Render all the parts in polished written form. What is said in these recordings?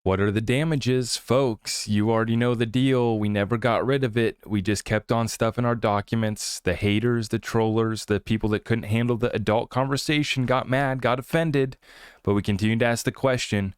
What are the damages? Folks, you already know the deal. We never got rid of it. We just kept on stuff in our documents. The haters, the trollers, the people that couldn't handle the adult conversation got mad, got offended. But we continued to ask the question,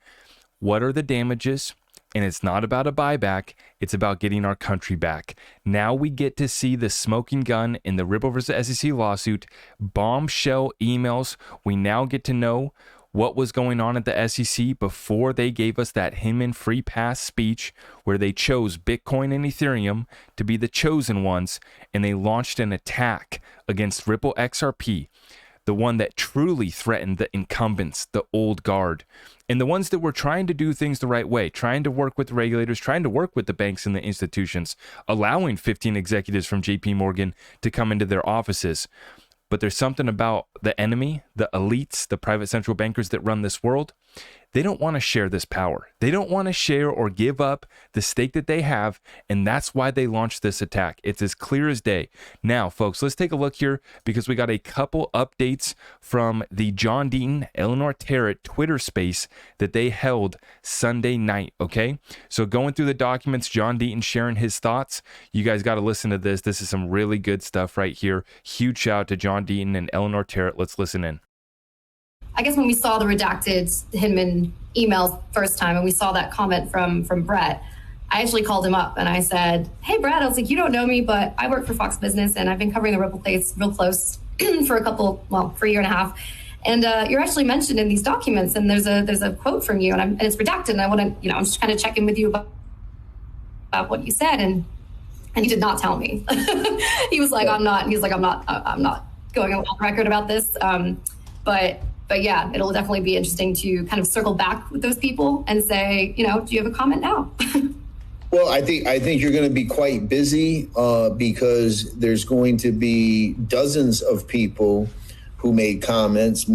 what are the damages? And it's not about a buyback. It's about getting our country back. Now we get to see the smoking gun in the Ripple versus SEC lawsuit, bombshell emails. We now get to know what was going on at the SEC before they gave us that Hinman free pass speech where they chose Bitcoin and Ethereum to be the chosen ones, and they launched an attack against Ripple XRP, the one that truly threatened the incumbents, the old guard, and the ones that were trying to do things the right way, trying to work with regulators, trying to work with the banks and the institutions, allowing 15 executives from JP Morgan to come into their offices. But there's something about the enemy, the elites, the private central bankers that run this world. They don't want to share this power. They don't want to share or give up the stake that they have, and that's why they launched this attack. It's as clear as day. Now, folks, let's take a look here because we got a couple updates from the John Deaton, Eleanor Terrett Twitter space that they held Sunday night, okay? So going through the documents, John Deaton sharing his thoughts. You guys got to listen to this. This is some really good stuff right here. Huge shout out to John Deaton and Eleanor Terrett. Let's listen in. I guess when we saw the redacted Hinman emails first time and we saw that comment from Brett, I actually called him up and I said, hey, Brett, I was like, you don't know me, but I work for Fox Business and I've been covering the Ripple place real close for a year and a half. And you're actually mentioned in these documents and there's a quote from you and it's redacted. And I want to, I'm just kind of checking with you about what you said. And he did not tell me. He was like, I'm not going on record about this. But yeah, it'll definitely be interesting to kind of circle back with those people and say, do you have a comment now? Well, I think you're going to be quite busy because there's going to be dozens of people who made comments,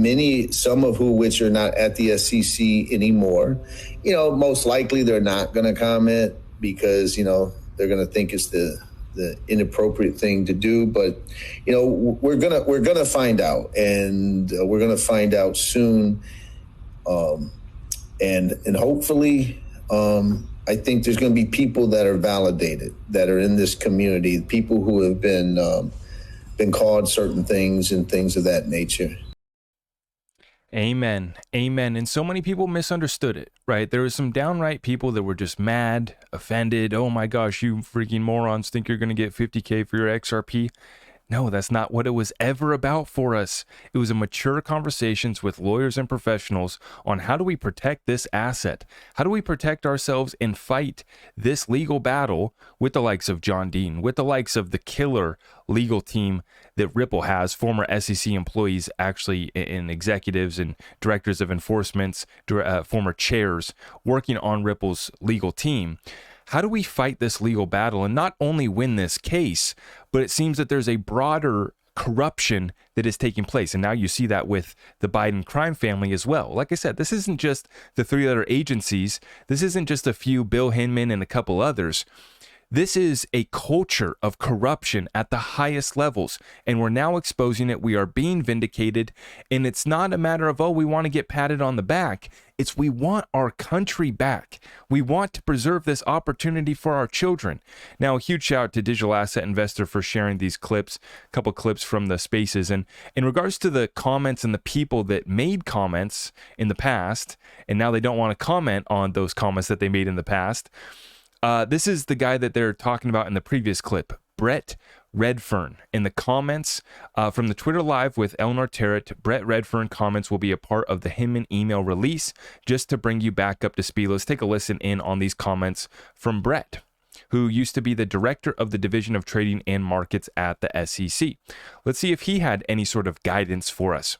some of which are not at the SEC anymore. Most likely they're not going to comment because, they're going to think it's the inappropriate thing to do, but we're gonna find out, and we're gonna find out soon, and hopefully, I think there's going to be people that are validated, that are in this community, people who have been called certain things and things of that nature. Amen. Amen. And so many people misunderstood it, right? There were some downright people that were just mad, offended. Oh my gosh, you freaking morons think you're going to get 50K for your XRP. No, that's not what it was ever about for us. It was a mature conversations with lawyers and professionals on how do we protect this asset? How do we protect ourselves and fight this legal battle with the likes of John Dean, with the likes of the killer legal team that Ripple has, former SEC employees actually, and executives and directors of enforcements, former chairs working on Ripple's legal team. How do we fight this legal battle and not only win this case, but it seems that there's a broader corruption that is taking place. And now you see that with the Biden crime family as well. Like I said, this isn't just the three other agencies. This isn't just a few, Bill Hinman and a couple others. This is a culture of corruption at the highest levels, and we're now exposing it. We are being vindicated, and it's not a matter of, we want to get patted on the back. It's we want our country back. We want to preserve this opportunity for our children. Now, a huge shout out to Digital Asset Investor for sharing these clips, a couple clips from the spaces. And in regards to the comments and the people that made comments in the past, and now they don't want to comment on those comments that they made in the past, this is the guy that they're talking about in the previous clip, Brett Redfern. In the comments from the Twitter Live with Eleanor Terrett, Brett Redfern comments will be a part of the Hinman email release. Just to bring you back up to speed, let's take a listen in on these comments from Brett, who used to be the director of the Division of Trading and Markets at the SEC. Let's see if he had any sort of guidance for us.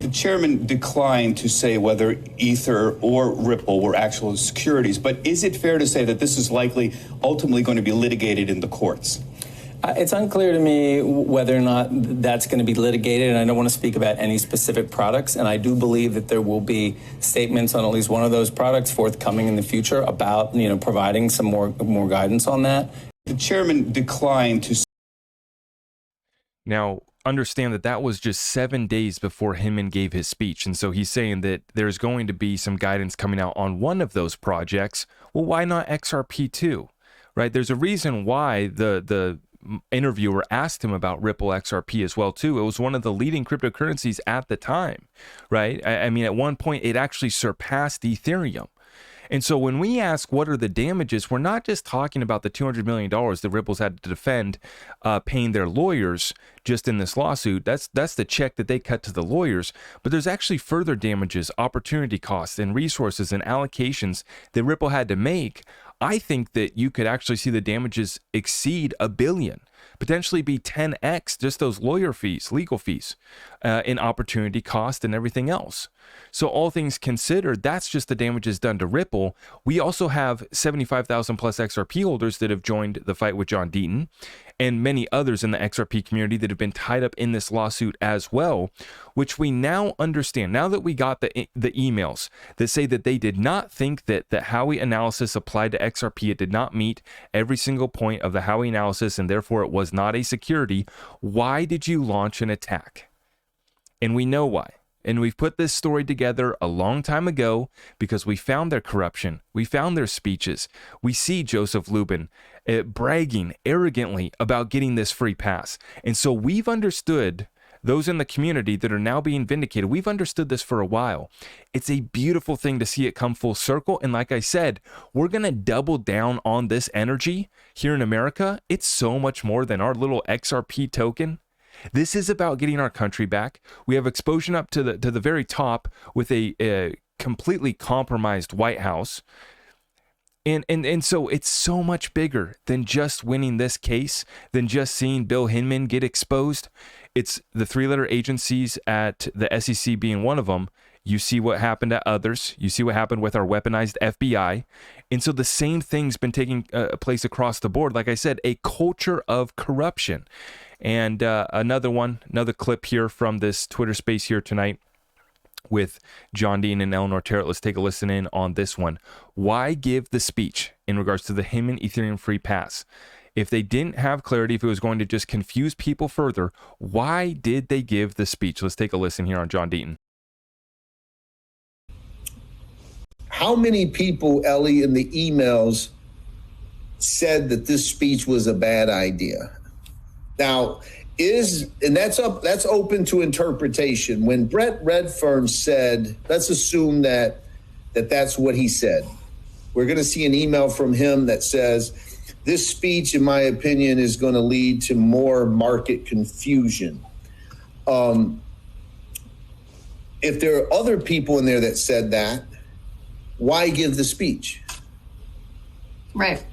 The chairman declined to say whether Ether or Ripple were actual securities, but is it fair to say that this is likely ultimately going to be litigated in the courts? It's unclear to me whether or not that's going to be litigated, and I don't want to speak about any specific products. And I do believe that there will be statements on at least one of those products forthcoming in the future about, providing some more guidance on that. The chairman declined to. Now, understand that that was just 7 days before Hinman gave his speech. And so he's saying that there's going to be some guidance coming out on one of those projects. Well, why not XRP too? Right? There's a reason why the interviewer asked him about Ripple XRP as well too. It was one of the leading cryptocurrencies at the time, right? I mean, at one point it actually surpassed Ethereum. And so when we ask what are the damages, we're not just talking about the $200 million that Ripple's had to defend paying their lawyers just in this lawsuit. That's the check that they cut to the lawyers. But there's actually further damages, opportunity costs, and resources and allocations that Ripple had to make. I think that you could actually see the damages exceed $1 billion, potentially be 10x just those lawyer fees, legal fees, in opportunity cost and everything else. So all things considered, that's just the damages done to Ripple. We also have 75,000 plus XRP holders that have joined the fight with John Deaton, and many others in the XRP community that have been tied up in this lawsuit as well, which we now understand. Now that we got the emails that say that they did not think that the Howey analysis applied to XRP, it did not meet every single point of the Howey analysis, and therefore it was not a security. Why did you launch an attack? And we know why. And we've put this story together a long time ago because we found their corruption. We found their speeches. We see Joseph Lubin bragging arrogantly about getting this free pass. And so we've understood, those in the community that are now being vindicated, we've understood this for a while. It's a beautiful thing to see it come full circle. And like I said, we're going to double down on this energy here in America. It's so much more than our little XRP token. This is about getting our country back. We have exposure up to the very top with a completely compromised White House. And so it's so much bigger than just winning this case, than just seeing Bill Hinman get exposed. It's the three-letter agencies at the SEC being one of them. You see what happened at others. You see what happened with our weaponized FBI. And so the same thing's been taking place across the board. Like I said, a culture of corruption. And another clip here from this Twitter space here tonight with John Dean and Eleanor Terrett. Let's take a listen in on this one. Why give the speech in regards to the Hinman Ethereum free pass? If they didn't have clarity, if it was going to just confuse people further, why did they give the speech? Let's take a listen here on John Deaton. How many people, Ellie, in the emails said that this speech was a bad idea? Now, that's open to interpretation. When Brett Redfern said, let's assume that's what he said. We're going to see an email from him that says, this speech, in my opinion, is going to lead to more market confusion. If there are other people in there that said that, why give the speech? Right.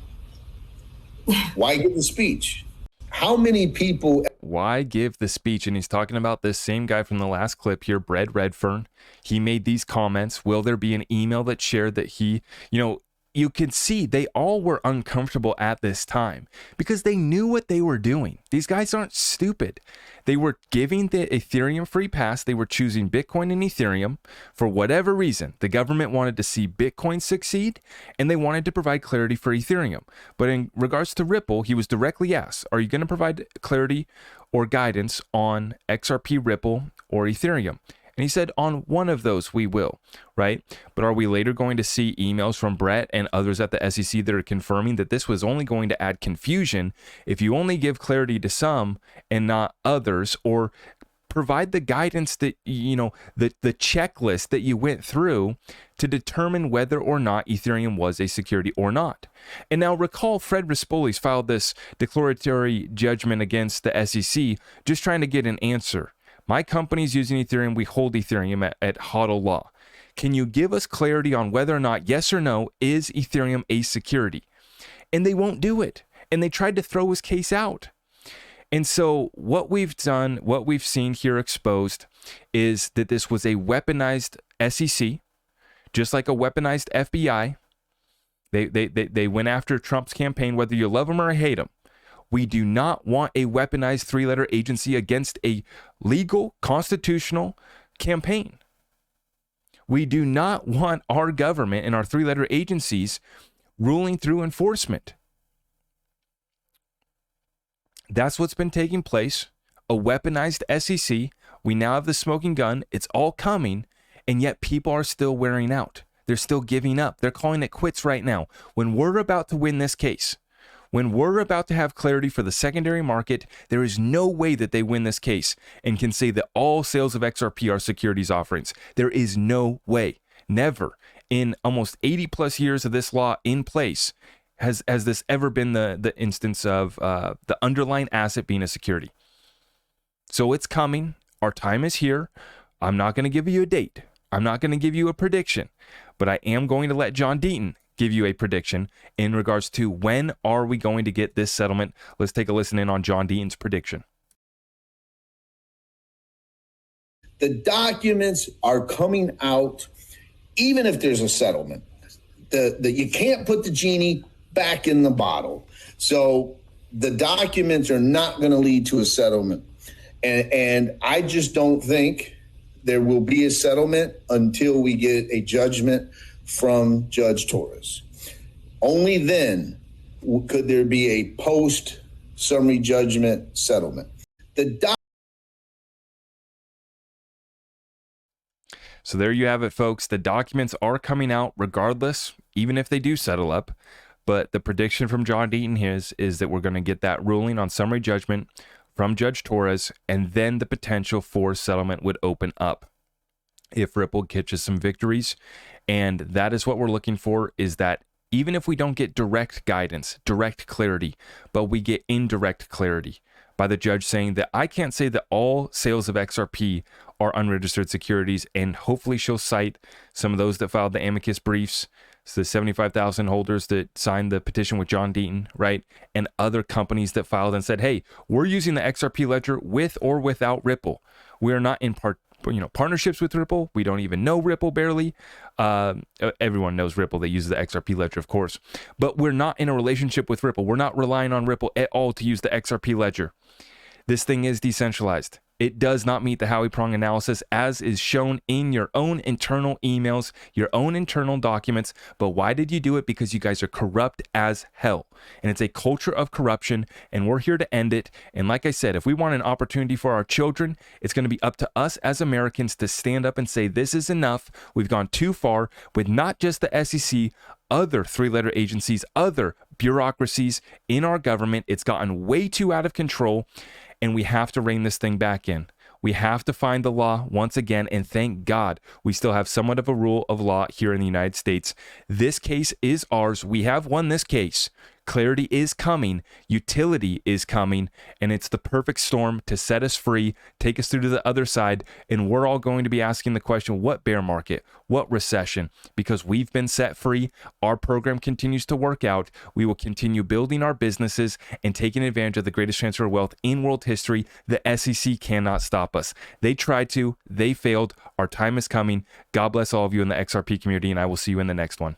Why give the speech? How many people? Why give the speech? And he's talking about this same guy from the last clip here, Brett Redfern. He made these comments. Will there be an email that shared that he, you can see they all were uncomfortable at this time because they knew what they were doing. These guys aren't stupid. They were giving the Ethereum free pass. They were choosing Bitcoin and Ethereum for whatever reason. The government wanted to see Bitcoin succeed, and they wanted to provide clarity for Ethereum. But in regards to Ripple, he was directly asked, are you going to provide clarity or guidance on XRP, Ripple, or Ethereum? And he said, on one of those, we will, right? But are we later going to see emails from Brett and others at the SEC that are confirming that this was only going to add confusion if you only give clarity to some and not others, or provide the guidance that, the checklist that you went through to determine whether or not Ethereum was a security or not? And now recall Fred Rispoli's filed this declaratory judgment against the SEC, just trying to get an answer. My company's using Ethereum. We hold Ethereum at HODL law. Can you give us clarity on whether or not, yes or no, is Ethereum a security? And they won't do it. And they tried to throw his case out. And so what we've done, what we've seen here exposed, is that this was a weaponized SEC, just like a weaponized FBI. They went after Trump's campaign, whether you love him or hate him. We do not want a weaponized three-letter agency against a legal, constitutional campaign. We do not want our government and our three-letter agencies ruling through enforcement. That's what's been taking place a weaponized SEC. We now have the smoking gun. It's all coming, and yet people are still wearing out. They're still giving up. They're calling it quits right now. When we're about to win this case, when we're about to have clarity for the secondary market, there is no way that they win this case and can say that all sales of XRP are securities offerings. There is no way. Never in almost 80 plus years of this law in place has this ever been the instance of the underlying asset being a security. So it's coming. Our time is here. I'm not going to give you a date. I'm not going to give you a prediction, but I am going to let John Deaton give you a prediction in regards to when are we going to get this settlement. Let's take a listen in on John Deaton's prediction. The documents are coming out, even if there's a settlement. You can't put the genie back in the bottle. So the documents are not going to lead to a settlement. And I just don't think there will be a settlement until we get a judgment from Judge Torres. Only then could there be a post-summary judgment settlement. So there you have it, folks. The documents are coming out regardless, even if they do settle up. But the prediction from John Deaton is that we're going to get that ruling on summary judgment from Judge Torres, and then the potential for settlement would open up if Ripple catches some victories. And that is what we're looking for, is that even if we don't get direct guidance, direct clarity, but we get indirect clarity by the judge saying that I can't say that all sales of XRP are unregistered securities, and hopefully she'll cite some of those that filed the amicus briefs, so the 75,000 holders that signed the petition with John Deaton, right? And other companies that filed and said, hey, we're using the XRP ledger with or without Ripple. We are not in partnerships with Ripple. We don't even know Ripple barely. Everyone knows Ripple. They use the XRP ledger, of course. But we're not in a relationship with Ripple. We're not relying on Ripple at all to use the XRP ledger. This thing is decentralized. It does not meet the Howey Prong analysis as is shown in your own internal emails, your own internal documents. But why did you do it? Because you guys are corrupt as hell. And it's a culture of corruption, and we're here to end it. And like I said, if we want an opportunity for our children, it's going to be up to us as Americans to stand up and say, this is enough. We've gone too far with not just the SEC, other three-letter agencies, other bureaucracies in our government. It's gotten way too out of control. And we have to rein this thing back in. We have to find the law once again, and thank God we still have somewhat of a rule of law here in the United States. This case is ours. We have won this case. Clarity is coming, utility is coming, and it's the perfect storm to set us free, take us through to the other side, and we're all going to be asking the question, what bear market, what recession? Because we've been set free, our program continues to work out, we will continue building our businesses and taking advantage of the greatest transfer of wealth in world history. The SEC cannot stop us. They tried to, they failed, our time is coming. God bless all of you in the XRP community, and I will see you in the next one.